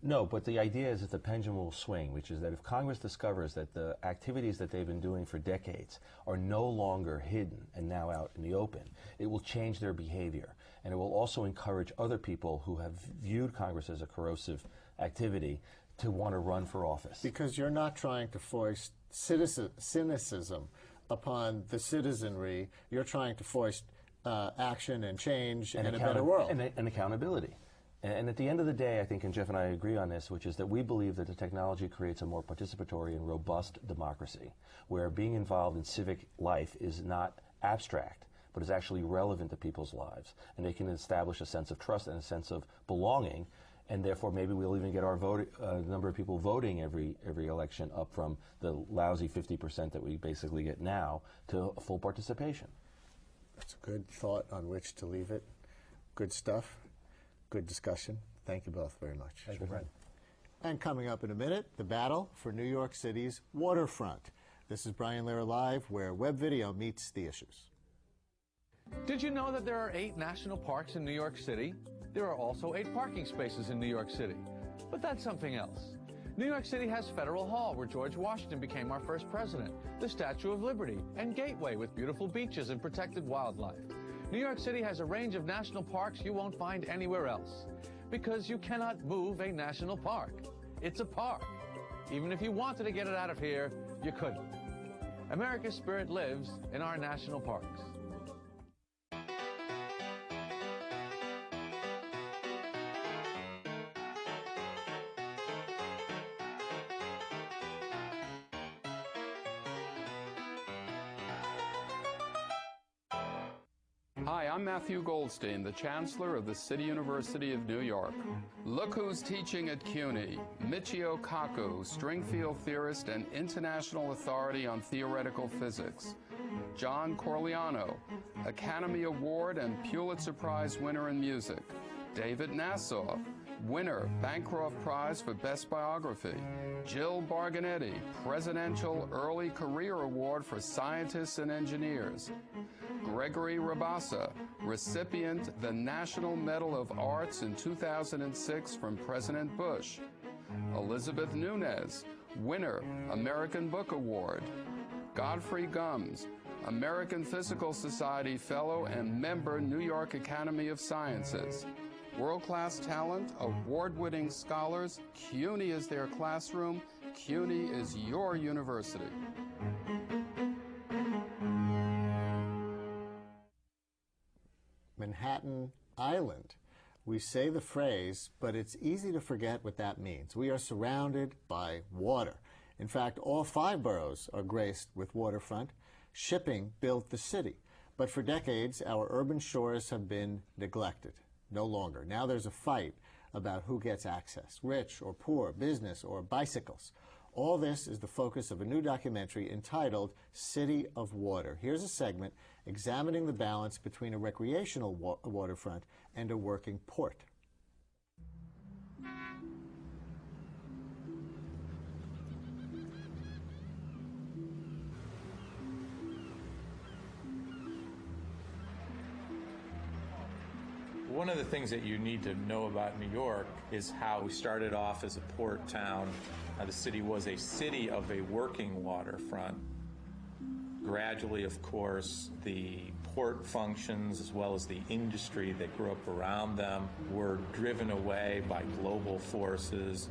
No, but the idea is that the pendulum will swing, which is that if Congress discovers that the activities that they've been doing for decades are no longer hidden and now out in the open, it will change their behavior. And it will also encourage other people who have viewed Congress as a corrosive activity to want to run for office. Because you're not trying to foist cynicism upon the citizenry. You're trying to foist action and change and a better world. And accountability. And at the end of the day, I think, and Jeff and I agree on this, which is that we believe that the technology creates a more participatory and robust democracy, where being involved in civic life is not abstract, but is actually relevant to people's lives. And they can establish a sense of trust and a sense of belonging, and therefore maybe we'll even get our number of people voting every election up from the lousy 50% that we basically get now to full participation. That's a good thought on which to leave it. Good stuff. Good discussion. Thank you both very much. Thank you, Brent. And coming up in a minute, the battle for New York City's waterfront. This is Brian Lehrer Live, where web video meets the issues. Did you know that there are 8 national parks in New York City? There are also 8 parking spaces in New York City. But that's something else. New York City has Federal Hall, where George Washington became our first president, the Statue of Liberty, and Gateway with beautiful beaches and protected wildlife. New York City has a range of national parks you won't find anywhere else, because you cannot move a national park. It's a park. Even if you wanted to get it out of here, you couldn't. America's spirit lives in our national parks. Hi, I'm Matthew Goldstein, the Chancellor of the City University of New York. Look who's teaching at CUNY. Michio Kaku, string field theorist and international authority on theoretical physics. John Corleano, Academy Award and Pulitzer Prize winner in music. David Nassau, winner, Bancroft Prize for Best Biography. Jill Barganetti, Presidential Early Career Award for Scientists and Engineers. Gregory Rabassa, recipient the National Medal of Arts in 2006 from President Bush. Elizabeth Nunez, winner, American Book Award. Godfrey Gumbs, American Physical Society Fellow and member, New York Academy of Sciences. World-class talent, award-winning scholars, CUNY is their classroom, CUNY is your university. Manhattan Island. We say the phrase, but it's easy to forget what that means. We are surrounded by water. In fact, all 5 boroughs are graced with waterfront. Shipping built the city. But for decades, our urban shores have been neglected. No longer. Now there's a fight about who gets access, rich or poor, business or bicycles. All this is the focus of a new documentary entitled City of Water. Here's a segment examining the balance between a recreational waterfront and a working port. One of the things that you need to know about New York is how we started off as a port town. The city was a city of a working waterfront. Gradually, of course, the port functions as well as the industry that grew up around them were driven away by global forces.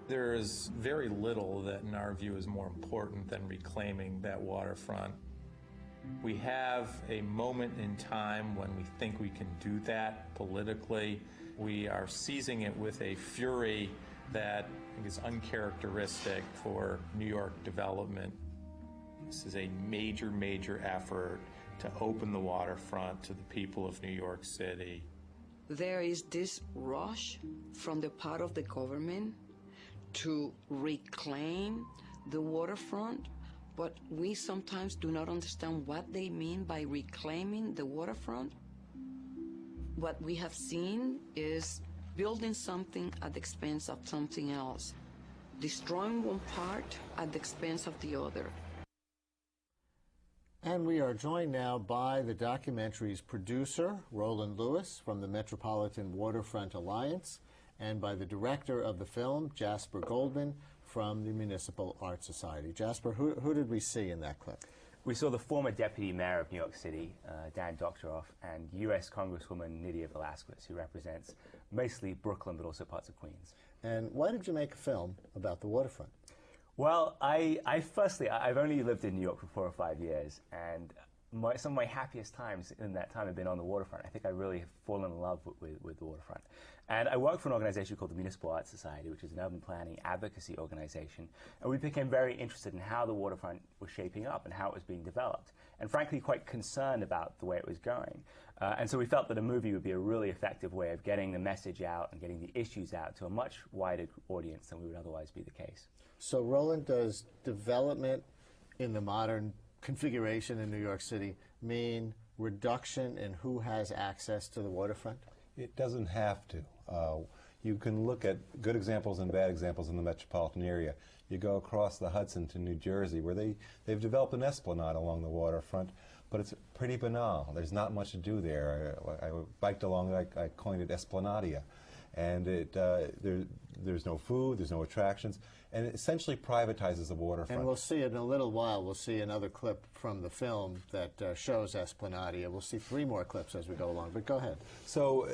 There is very little that, in our view, is more important than reclaiming that waterfront. We have a moment in time when we think we can do that politically. We are seizing it with a fury that I think is uncharacteristic for New York development. This is a major, major effort to open the waterfront to the people of New York City. There is this rush from the part of the government to reclaim the waterfront, but we sometimes do not understand what they mean by reclaiming the waterfront. What we have seen is building something at the expense of something else, destroying one part at the expense of the other. And we are joined now by the documentary's producer, Roland Lewis, from the Metropolitan Waterfront Alliance, and by the director of the film, Jasper Goldman, from the Municipal Art Society. Jasper, who did we see in that clip? We saw the former Deputy Mayor of New York City, Dan Doctoroff, and U.S. Congresswoman Nydia Velázquez, who represents mostly Brooklyn, but also parts of Queens. And why did you make a film about the waterfront? Well, I've only lived in New York for 4 or 5 years, and some of my happiest times in that time have been on the waterfront. I think I really have fallen in love with the waterfront. And I work for an organization called the Municipal Art Society, which is an urban planning advocacy organization. And we became very interested in how the waterfront was shaping up and how it was being developed. And frankly, quite concerned about the way it was going. And so we felt that a movie would be a really effective way of getting the message out and getting the issues out to a much wider audience than we would otherwise be the case. So, Roland, does development in the modern configuration in New York City mean reduction in who has access to the waterfront? It doesn't have to. You can look at good examples and bad examples in the metropolitan area. You go across the Hudson to New Jersey, where they've developed an esplanade along the waterfront, but it's pretty banal. There's not much to do there. I biked along it, I coined it Esplanadia. And there's no food, there's no attractions, and it essentially privatizes the waterfront. And we'll see in a little while, we'll see another clip from the film that shows Esplanadia. We'll see 3 more clips as we go along, but go ahead. So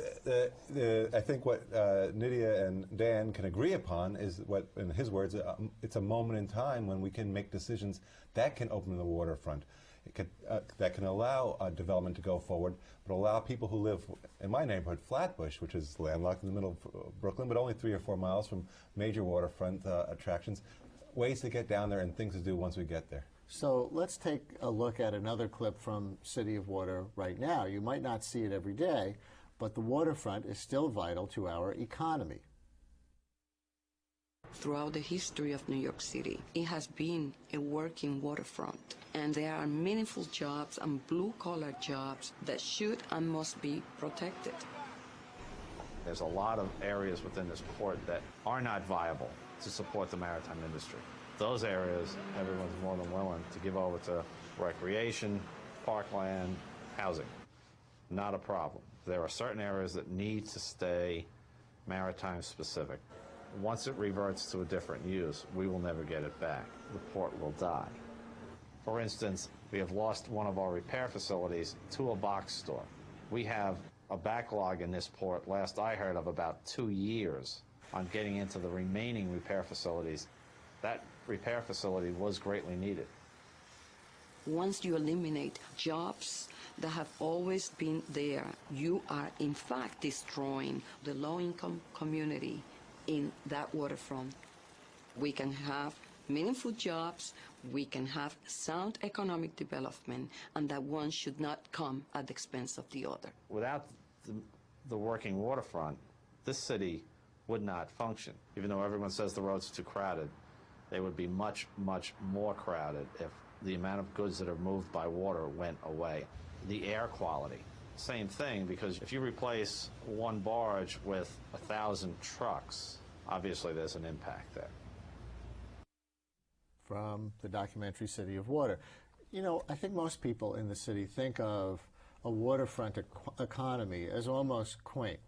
I think what Nydia and Dan can agree upon is what, in his words, it's a moment in time when we can make decisions that can open the waterfront. That can allow development to go forward, but allow people who live in my neighborhood, Flatbush, which is landlocked in the middle of Brooklyn, but only 3 or 4 miles from major waterfront attractions, ways to get down there and things to do once we get there. So let's take a look at another clip from City of Water right now. You might not see it every day, but the waterfront is still vital to our economy. Throughout the history of New York City, it has been a working waterfront. And there are meaningful jobs and blue-collar jobs that should and must be protected. There's a lot of areas within this port that are not viable to support the maritime industry. Those areas, everyone's more than willing to give over to recreation, parkland, housing. Not a problem. There are certain areas that need to stay maritime specific. Once it reverts to a different use, we will never get it back. The port will die. For instance, we have lost one of our repair facilities to a box store. We have a backlog in this port, last I heard, of about 2 years on getting into the remaining repair facilities. That repair facility was greatly needed. Once you eliminate jobs that have always been there, you are in fact destroying the low-income community in that waterfront. We can have meaningful jobs, we can have sound economic development, and that one should not come at the expense of the other. Without the working waterfront, this city would not function. Even though everyone says the roads are too crowded, they would be much, much more crowded if the amount of goods that are moved by water went away. The air quality, same thing, because if you replace one barge with 1,000 trucks, obviously there's an impact there. From the documentary City of Water. You know, I think most people in the city think of a waterfront economy as almost quaint,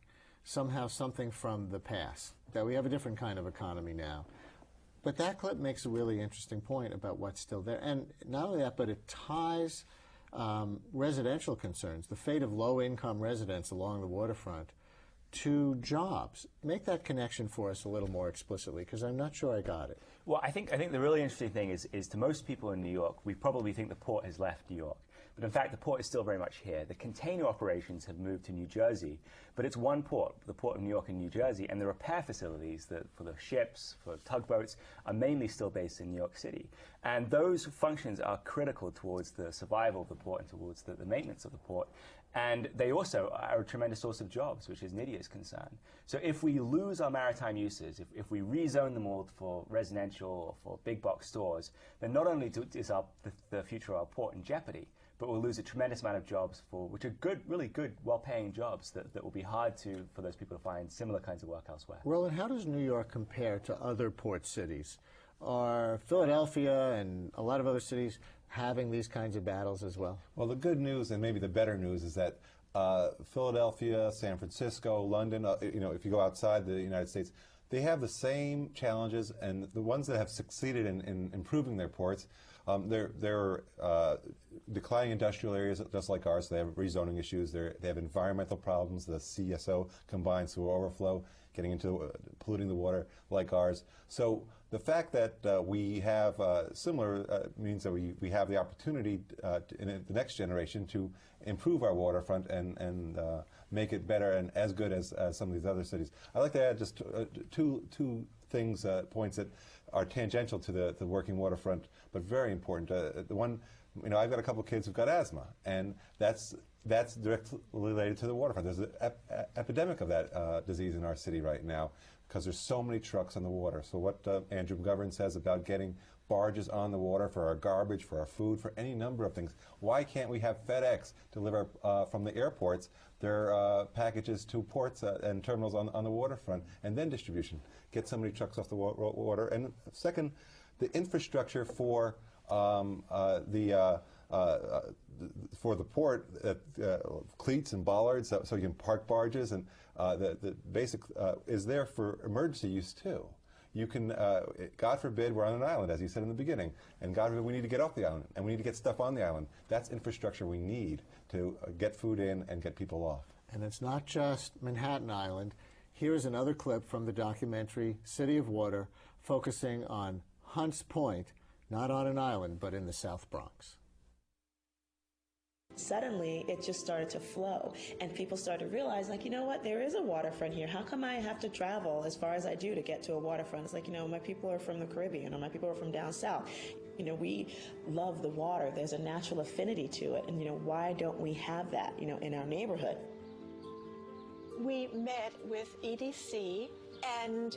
somehow something from the past, that we have a different kind of economy now. But that clip makes a really interesting point about what's still there. And not only that, but it ties residential concerns, the fate of low-income residents along the waterfront, to jobs. Make that connection for us a little more explicitly, because I'm not sure I got it. Well, I think the really interesting thing is to most people in New York, we probably think the port has left New York. But in fact, the port is still very much here. The container operations have moved to New Jersey, but it's one port, the Port of New York and New Jersey, and the repair facilities for the ships, for tugboats, are mainly still based in New York City. And those functions are critical towards the survival of the port and towards the maintenance of the port. And they also are a tremendous source of jobs, which is Nydia's concern. So if we lose our maritime uses, if we rezone them all for residential or for big box stores, then not only is the future of our port in jeopardy, but we'll lose a tremendous amount of jobs which are good, really good, well-paying jobs that will be hard for those people to find similar kinds of work elsewhere. Roland, how does New York compare to other port cities? Are Philadelphia and a lot of other cities having these kinds of battles as well? Well, the good news and maybe the better news is that Philadelphia, San Francisco, London, you know, if you go outside the United States, they have the same challenges, and the ones that have succeeded in improving their ports, they're declining industrial areas just like ours. They have rezoning issues. They have environmental problems. The CSO combined sewer overflow, getting into polluting the water like ours. So the fact that we have similar means that we have the opportunity in the next generation to improve our waterfront and make it better and as good as some of these other cities. I'd like to add just two things, points that are tangential to the working waterfront, but very important. The one, you know, I've got a couple of kids who've got asthma, and that's directly related to the waterfront. There's an epidemic of that disease in our city right now because there's so many trucks on the water. So what Andrew McGovern says about getting barges on the water for our garbage, for our food, for any number of things. Why can't we have FedEx deliver from the airports their packages to ports and terminals on the waterfront, and then distribution? Get so many trucks off the water. And second, the infrastructure for the port, cleats and bollards, so you can park barges, and the basic is there for emergency use too. You can, God forbid, we're on an island, as you said in the beginning, and God forbid we need to get off the island, and we need to get stuff on the island. That's infrastructure we need to get food in and get people off. And it's not just Manhattan Island. Here's another clip from the documentary City of Water, focusing on Hunts Point, not on an island, but in the South Bronx. Suddenly, it just started to flow, and people started to realize, like, you know what, there is a waterfront here. How come I have to travel as far as I do to get to a waterfront? It's like, you know, my people are from the Caribbean, or my people are from down south. You know, we love the water. There's a natural affinity to it, and, you know, why don't we have that, you know, in our neighborhood? We met with EDC, and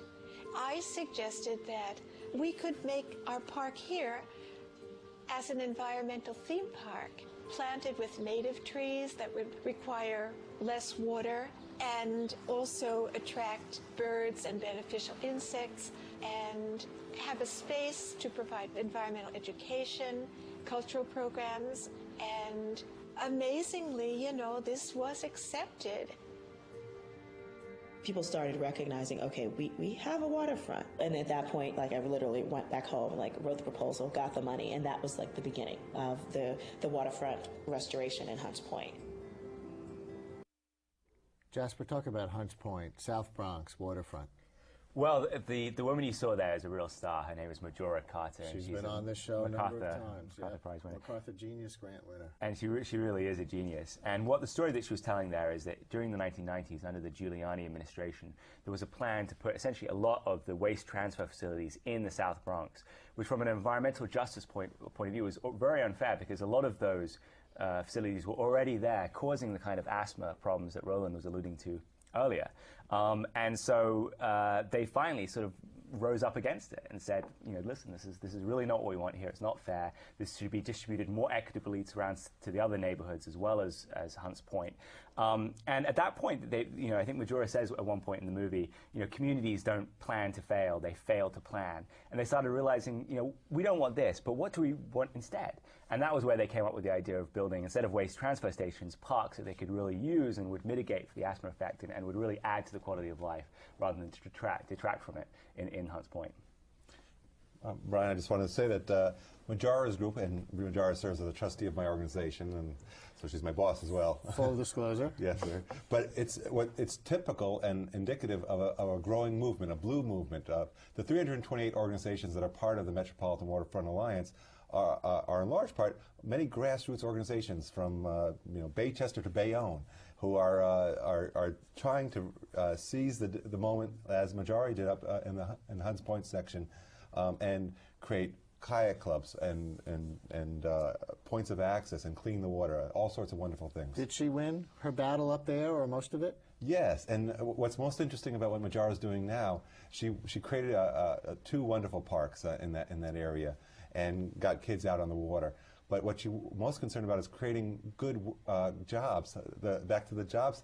I suggested that we could make our park here as an environmental theme park, planted with native trees that would require less water and also attract birds and beneficial insects, and have a space to provide environmental education, cultural programs, and amazingly, you know, this was accepted. People started recognizing, okay, we have a waterfront. And at that point, like, I literally went back home, like, wrote the proposal, got the money, and that was like the beginning of the waterfront restoration in Hunts Point. Jasper, talk about Hunts Point, South Bronx, waterfront. Well, the woman you saw there is a real star. Her name is Majora Carter. She's been on this show a number of times. MacArthur Prize winner. MacArthur Genius Grant winner. And she really is a genius. And what the story that she was telling there is that during the 1990s, under the Giuliani administration, there was a plan to put essentially a lot of the waste transfer facilities in the South Bronx, which from an environmental justice point of view was very unfair, because a lot of those facilities were already there, causing the kind of asthma problems that Roland was alluding to earlier. And so they finally sort of rose up against it and said, you know, listen, this is really not what we want here. It's not fair. This should be distributed more equitably to the other neighborhoods as well as Hunts Point. And at that point, they, you know, I think Majora says at one point in the movie, you know, communities don't plan to fail, they fail to plan. And they started realizing, you know, we don't want this, but what do we want instead? And that was where they came up with the idea of building, instead of waste transfer stations, parks that they could really use and would mitigate for the asthma effect and would really add to the quality of life rather than detract from it in Hunts Point. Brian, I just wanted to say that Majora's group, and Majora serves as a trustee of my organization, and so she's my boss as well. Full disclosure. Yes, sir. But it's typical and indicative of a growing movement, a blue movement. The 328 organizations that are part of the Metropolitan Waterfront Alliance are in large part many grassroots organizations from you know, Baychester to Bayonne, who are trying to seize the moment, as Majora did up in the Hunts Point section, and create kayak clubs and points of access and clean the water, all sorts of wonderful things. Did she win her battle up there, or most of it? Yes, and what's most interesting about what Majora is doing now, she created two wonderful parks in that area, and got kids out on the water. But what she's most concerned about is creating good jobs. Back to the jobs,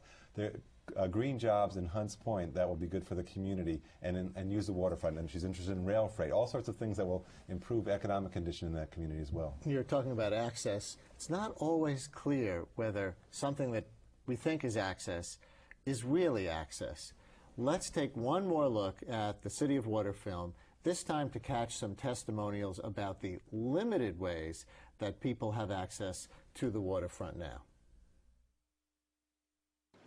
green jobs in Hunts Point that will be good for the community and use the waterfront. And she's interested in rail freight, all sorts of things that will improve economic condition in that community as well. You're talking about access. It's not always clear whether something that we think is access is really access. Let's take one more look at the City of Water film, this time to catch some testimonials about the limited ways that people have access to the waterfront now.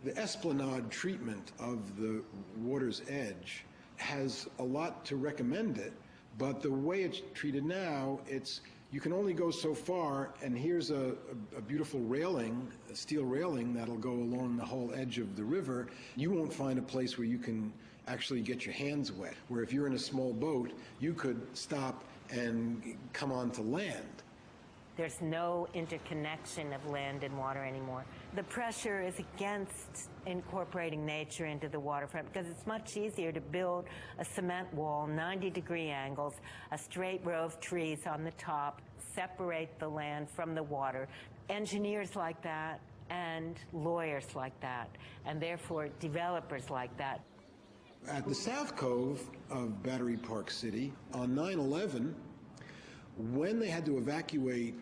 The esplanade treatment of the water's edge has a lot to recommend it, but the way it's treated now, you can only go so far, and here's a beautiful railing, a steel railing that'll go along the whole edge of the river. You won't find a place where you can actually get your hands wet, where if you're in a small boat, you could stop and come onto land. There's no interconnection of land and water anymore. The pressure is against incorporating nature into the waterfront because it's much easier to build a cement wall, 90-degree angles, a straight row of trees on the top, separate the land from the water. Engineers like that and lawyers like that, and therefore developers like that. At the South Cove of Battery Park City, on 9/11, when they had to evacuate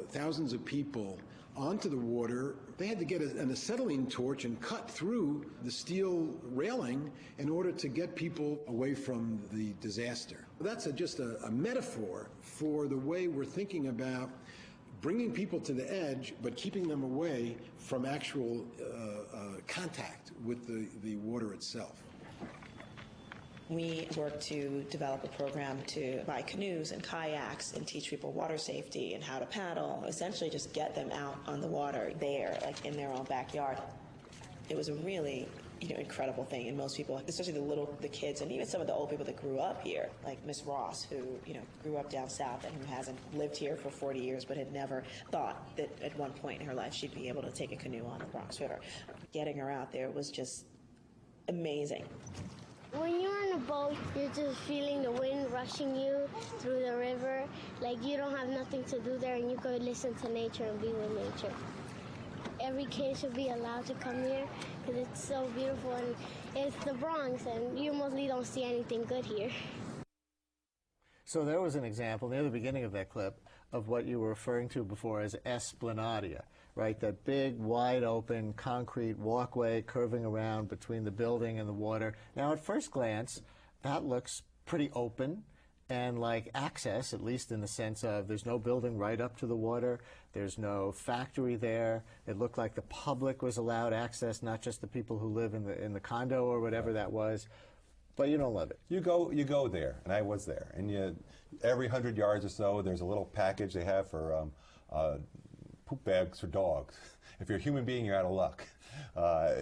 thousands of people onto the water, they had to get an acetylene torch and cut through the steel railing in order to get people away from the disaster. That's just a metaphor for the way we're thinking about bringing people to the edge, but keeping them away from actual contact with the water itself. We worked to develop a program to buy canoes and kayaks and teach people water safety and how to paddle, essentially just get them out on the water there, like in their own backyard. It was a really, incredible thing, and most people, especially the kids, and even some of the old people that grew up here, like Miss Ross, who, grew up down south and who hasn't lived here for 40 years but had never thought that at one point in her life she'd be able to take a canoe on the Bronx River. Getting her out there was just amazing. When you're on a boat, you're just feeling the wind rushing you through the river. Like you don't have nothing to do there and you go listen to nature and be with nature. Every kid should be allowed to come here because it's so beautiful and it's the Bronx and you mostly don't see anything good here. So there was an example near the beginning of that clip of what you were referring to before as esplanadia, right? That big, wide-open concrete walkway curving around between the building and the water. Now, at first glance, that looks pretty open and like access, at least in the sense of there's no building right up to the water, there's no factory there. It looked like the public was allowed access, not just the people who live in the condo or whatever that was. But you don't love it. You go there, and I was there, and every 100 yards or so, there's a little package they have for poop bags for dogs. If you're a human being, you're out of luck.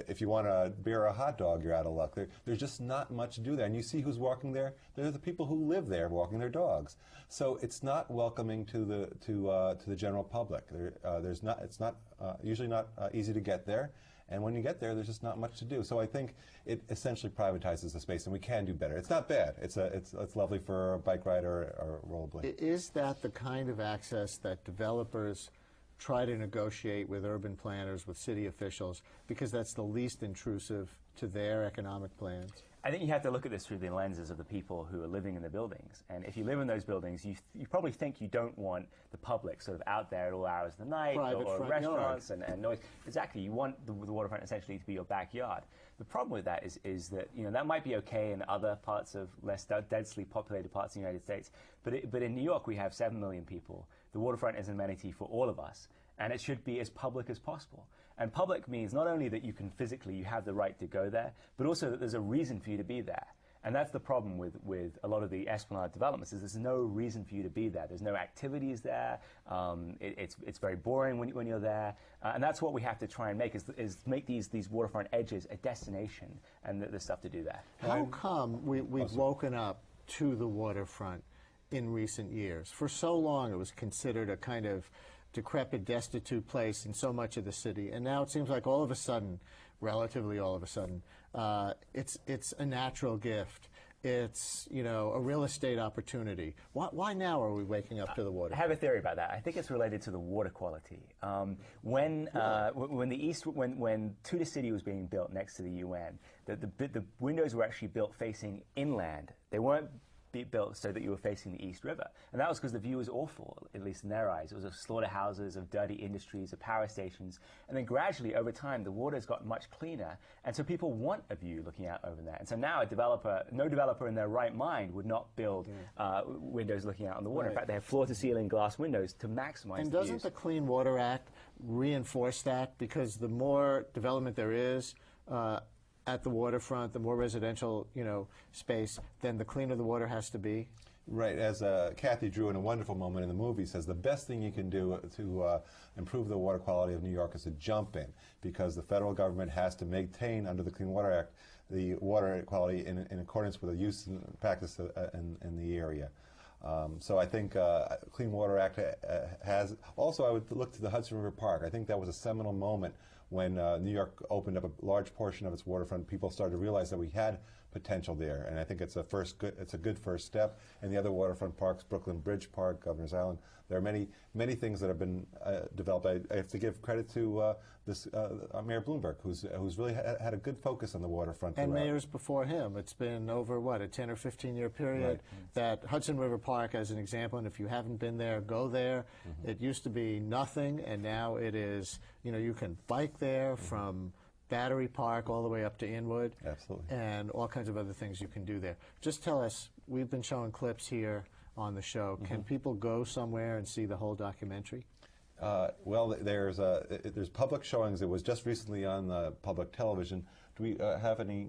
If you want to bear a hot dog, you're out of luck. There's just not much to do there, and you see who's walking there. They're the people who live there walking their dogs. So it's not welcoming to the general public. It's not usually not easy to get there. And when you get there, there's just not much to do. So I think it essentially privatizes the space, and we can do better. It's not bad. It's lovely for a bike ride or rollerblade. Is that the kind of access that developers try to negotiate with urban planners, with city officials, because that's the least intrusive to their economic plans? I think you have to look at this through the lenses of the people who are living in the buildings. And if you live in those buildings, you probably think you don't want the public sort of out there at all hours of the night, or restaurants and noise. Exactly, you want the waterfront essentially to be your backyard. The problem with that is that that might be okay in other parts of less densely populated parts of the United States, but in New York we have 7 million people. The waterfront is an amenity for all of us, and it should be as public as possible. And public means not only that you can physically, you have the right to go there, but also that there's a reason for you to be there. And that's the problem with a lot of the Esplanade developments, is there's no reason for you to be there. There's no activities there. It's very boring when you're there. And that's what we have to try and make, is make these waterfront edges a destination, and there's stuff to do there. How come we've woken up to the waterfront in recent years? For so long it was considered a kind of decrepit, destitute place in so much of the city, and now it seems like all of a sudden, relatively all of a sudden, it's a natural gift. It's a real estate opportunity. Why now are we waking up to the water? I have a theory about that. I think it's related to the water quality. When Tudor City was being built next to the UN, the windows were actually built facing inland. They weren't built so that you were facing the East River. And that was because the view was awful, at least in their eyes. It was of slaughterhouses, of dirty industries, of power stations. And then gradually, over time, the water's got much cleaner. And so people want a view looking out over there. And so now no developer in their right mind would not build windows looking out on the water. In fact, they have floor-to-ceiling glass windows to maximize And the doesn't views. the Clean Water Act reinforce that? Because the more development there is at the waterfront, the more residential, space, then the cleaner the water has to be. Right, as Kathy Drew in a wonderful moment in the movie says, the best thing you can do to improve the water quality of New York is to jump in, because the federal government has to maintain, under the Clean Water Act, the water quality in accordance with the use and practice in the area. So I think Clean Water Act has, also I would look to the Hudson River Park. I think that was a seminal moment when New York opened up a large portion of its waterfront. People started to realize that we had potential there, and I think it's a good first step. And the other waterfront parks, Brooklyn Bridge Park, Governor's Island, there are many things that have been developed. I have to give credit to Mayor Bloomberg, who's really had a good focus on the waterfront. And mayors before him. It's been over, what, a 10 or 15-year period that Hudson River Park, as an example, and if you haven't been there, go there. It used to be nothing, and now it is, you can bike there from Battery Park all the way up to Inwood. Absolutely. And all kinds of other things you can do there. Just tell us, we've been showing clips here on the show. Can people go somewhere and see the whole documentary? Well, there's public showings. It was just recently on public television. Do we have any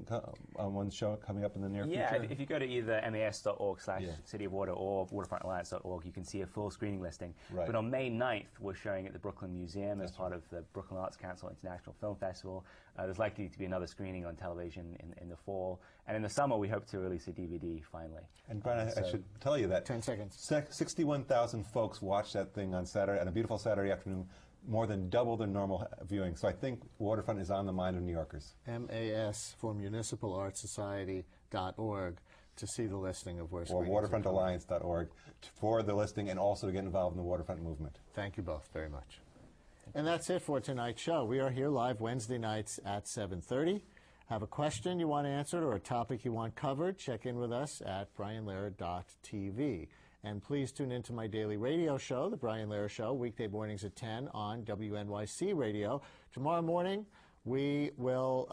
one show coming up in the near future? Yeah, if you go to either mas.org/cityofwater or waterfrontalliance.org, you can see a full screening listing. Right. But on May 9th, we're showing at the Brooklyn Museum as part of the Brooklyn Arts Council International Film Festival. There's likely to be another screening on television in the fall. And in the summer, we hope to release a DVD finally. And Brian, I should tell you that 10 seconds. 61,000 folks watched that thing on Saturday, on a beautiful Saturday afternoon, more than double the normal viewing. So I think waterfront is on the mind of New Yorkers. MAS for municipalartsociety.org to see the listing of where or waterfrontalliance.org for the listing and also to get involved in the waterfront movement. Thank you both very much. And that's it for tonight's show. We are here live Wednesday nights at 7:30. Have a question you want answered or a topic you want covered, check in with us at brianlehrer.tv. And please tune into my daily radio show, The Brian Lehrer Show, weekday mornings at 10 on WNYC Radio. Tomorrow morning, we will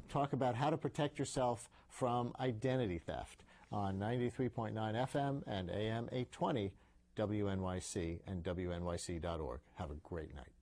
talk about how to protect yourself from identity theft on 93.9 FM and AM 820 WNYC and WNYC.org. Have a great night.